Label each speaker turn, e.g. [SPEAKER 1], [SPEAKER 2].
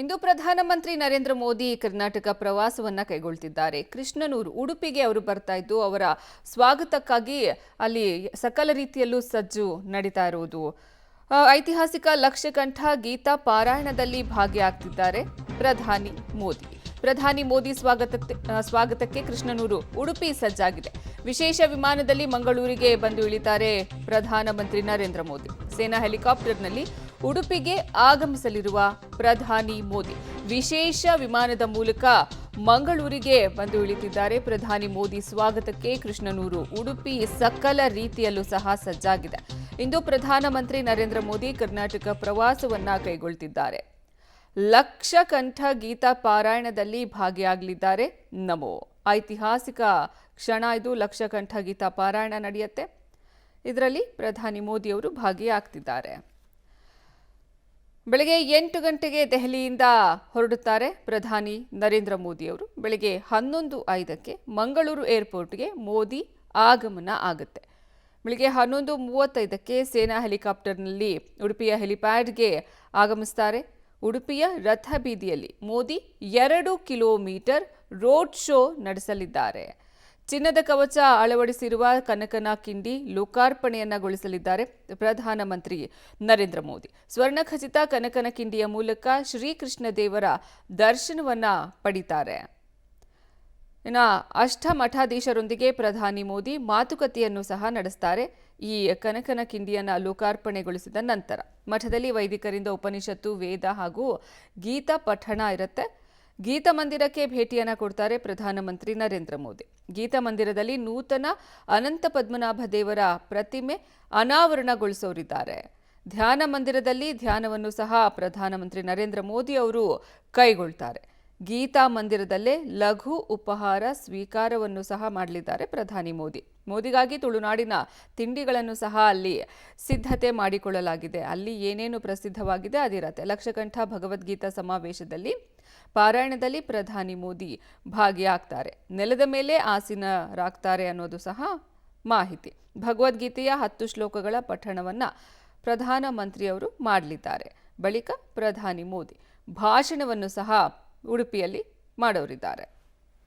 [SPEAKER 1] ಇಂದು ಪ್ರಧಾನಮಂತ್ರಿ ನರೇಂದ್ರ ಮೋದಿ ಕರ್ನಾಟಕ ಪ್ರವಾಸವನ್ನ ಕೈಗೊಳ್ತಿದ್ದಾರೆ. ಕೃಷ್ಣನೂರು ಉಡುಪಿಗೆ ಅವರು ಬರ್ತಾ ಇದ್ದು ಅವರ ಸ್ವಾಗತಕ್ಕಾಗಿ ಅಲ್ಲಿ ಸಕಲ ರೀತಿಯಲ್ಲೂ ಸಜ್ಜು ನಡೀತಾ ಇರುವುದು. ಐತಿಹಾಸಿಕ ಲಕ್ಷಕಂಠ ಗೀತಾ ಪಾರಾಯಣದಲ್ಲಿ ಭಾಗಿಯಾಗ್ತಿದ್ದಾರೆ ಪ್ರಧಾನಿ ಮೋದಿ ಸ್ವಾಗತಕ್ಕೆ ಕೃಷ್ಣನೂರು ಉಡುಪಿ ಸಜ್ಜಾಗಿದೆ. ವಿಶೇಷ ವಿಮಾನದಲ್ಲಿ ಮಂಗಳೂರಿಗೆ ಬಂದು ಇಳಿತಾರೆ ಪ್ರಧಾನಮಂತ್ರಿ ನರೇಂದ್ರ ಮೋದಿ. ಸೇನಾ ಹೆಲಿಕಾಪ್ಟರ್ನಲ್ಲಿ ಉಡುಪಿಗೆ ಆಗಮಿಸಲಿರುವ ಪ್ರಧಾನಿ ಮೋದಿ ವಿಶೇಷ ವಿಮಾನದ ಮೂಲಕ ಮಂಗಳೂರಿಗೆ ಬಂದು ಇಳಿತಿದ್ದಾರೆ. ಪ್ರಧಾನಿ ಮೋದಿ ಸ್ವಾಗತಕ್ಕೆ ಕೃಷ್ಣನೂರು ಉಡುಪಿ ಸಕಲ ರೀತಿಯಲ್ಲೂ ಸಹ ಸಜ್ಜಾಗಿದೆ. ಇಂದು ಪ್ರಧಾನಮಂತ್ರಿ ನರೇಂದ್ರ ಮೋದಿ ಕರ್ನಾಟಕ ಪ್ರವಾಸವನ್ನ ಕೈಗೊಳ್ತಿದ್ದಾರೆ. ಲಕ್ಷಕಂಠ ಗೀತಾ ಪಾರಾಯಣದಲ್ಲಿ ಭಾಗಿಯಾಗಲಿದ್ದಾರೆ. ನಮೋ ಐತಿಹಾಸಿಕ ಕ್ಷಣ ಇದು. ಲಕ್ಷಕಂಠ ಗೀತಾ ಪಾರಾಯಣ ನಡೆಯುತ್ತೆ. ಇದರಲ್ಲಿ ಪ್ರಧಾನಿ ಮೋದಿ ಅವರು ಭಾಗಿಯಾಗ್ತಿದ್ದಾರೆ. ಬೆಳಗ್ಗೆ 8 ಗಂಟೆಗೆ ದೆಹಲಿಯಿಂದ ಹೊರಡುತ್ತಾರೆ ಪ್ರಧಾನಿ ನರೇಂದ್ರ ಮೋದಿ ಅವರು. ಬೆಳಗ್ಗೆ 11:05ಕ್ಕೆ ಮಂಗಳೂರು ಏರ್ಪೋರ್ಟ್ಗೆ ಮೋದಿ ಆಗಮನ ಆಗುತ್ತೆ. ಬೆಳಗ್ಗೆ 11:35ಕ್ಕೆ ಸೇನಾ ಹೆಲಿಕಾಪ್ಟರ್ನಲ್ಲಿ ಉಡುಪಿಯ ಹೆಲಿಪ್ಯಾಡ್ಗೆ ಆಗಮಿಸ್ತಾರೆ. ಉಡುಪಿಯ ರಥ ಬೀದಿಯಲ್ಲಿ ಮೋದಿ 2 ಕಿಲೋಮೀಟರ್ ರೋಡ್ ಶೋ ನಡೆಸಲಿದ್ದಾರೆ. ಚಿನ್ನದ ಕವಚ ಅಳವಡಿಸಿರುವ ಕನಕನ ಕಿಂಡಿ ಲೋಕಾರ್ಪಣೆಯನ್ನಗೊಳಿಸಲಿದ್ದಾರೆ ಪ್ರಧಾನಮಂತ್ರಿ ನರೇಂದ್ರ ಮೋದಿ. ಸ್ವರ್ಣಖಚಿತ ಕನಕನ ಕಿಂಡಿಯ ಮೂಲಕ ಶ್ರೀಕೃಷ್ಣ ದೇವರ ದರ್ಶನವನ್ನ ಪಡಿತಾರೆ. ಇನ್ನು ಅಷ್ಟಮಠಾಧೀಶರೊಂದಿಗೆ ಪ್ರಧಾನಿ ಮೋದಿ ಮಾತುಕತೆಯನ್ನು ಸಹ ನಡೆಸ್ತಾರೆ. ಈ ಕನಕನ ಕಿಂಡಿಯನ್ನು ಲೋಕಾರ್ಪಣೆಗೊಳಿಸಿದ ನಂತರ ಮಠದಲ್ಲಿ ವೈದಿಕರಿಂದ ಉಪನಿಷತ್ತು, ವೇದ ಹಾಗೂ ಗೀತಾ ಪಠಣ ಇರುತ್ತೆ. ಗೀತಾ ಮಂದಿರಕ್ಕೆ ಭೇಟಿಯನ್ನ ಕೊಡ್ತಾರೆ ಪ್ರಧಾನಮಂತ್ರಿ ನರೇಂದ್ರ ಮೋದಿ. ಗೀತಾ ಮಂದಿರದಲ್ಲಿ ನೂತನ ಅನಂತ ಪದ್ಮನಾಭ ದೇವರ ಪ್ರತಿಮೆ ಅನಾವರಣಗೊಳಿಸೋರಿದ್ದಾರೆ. ಧ್ಯಾನ ಮಂದಿರದಲ್ಲಿ ಧ್ಯಾನವನ್ನು ಸಹ ಪ್ರಧಾನಮಂತ್ರಿ ನರೇಂದ್ರ ಮೋದಿ ಅವರು ಕೈಗೊಳ್ತಾರೆ. ಗೀತಾ ಮಂದಿರದಲ್ಲೇ ಲಘು ಉಪಹಾರ ಸ್ವೀಕಾರವನ್ನು ಸಹ ಮಾಡಲಿದ್ದಾರೆ ಪ್ರಧಾನಿ ಮೋದಿಗಾಗಿ ತುಳುನಾಡಿನ ತಿಂಡಿಗಳನ್ನು ಸಹ ಅಲ್ಲಿ ಸಿದ್ಧತೆ ಮಾಡಿಕೊಳ್ಳಲಾಗಿದೆ. ಅಲ್ಲಿ ಏನೇನು ಪ್ರಸಿದ್ಧವಾಗಿದೆ ಅದಿರತ್ತೆ. ಲಕ್ಷಕಂಠ ಭಗವದ್ಗೀತಾ ಸಮಾವೇಶದಲ್ಲಿ ಪಾರಾಯಣದಲ್ಲಿ ಪ್ರಧಾನಿ ಮೋದಿ ಭಾಗಿಯಾಗ್ತಾರೆ. ನೆಲದ ಮೇಲೆ ಆಸೀನರಾಗ್ತಾರೆ ಅನ್ನೋದು ಸಹ ಮಾಹಿತಿ. ಭಗವದ್ಗೀತೆಯ 10 ಶ್ಲೋಕಗಳ ಪಠಣವನ್ನ ಪ್ರಧಾನಮಂತ್ರಿಯವರು ಮಾಡಲಿದ್ದಾರೆ. ಬಳಿಕ ಪ್ರಧಾನಿ ಮೋದಿ ಭಾಷಣವನ್ನು ಸಹ ಉಡುಪಿಯಲ್ಲಿ ಮಾಡೋರಿದ್ದಾರೆ.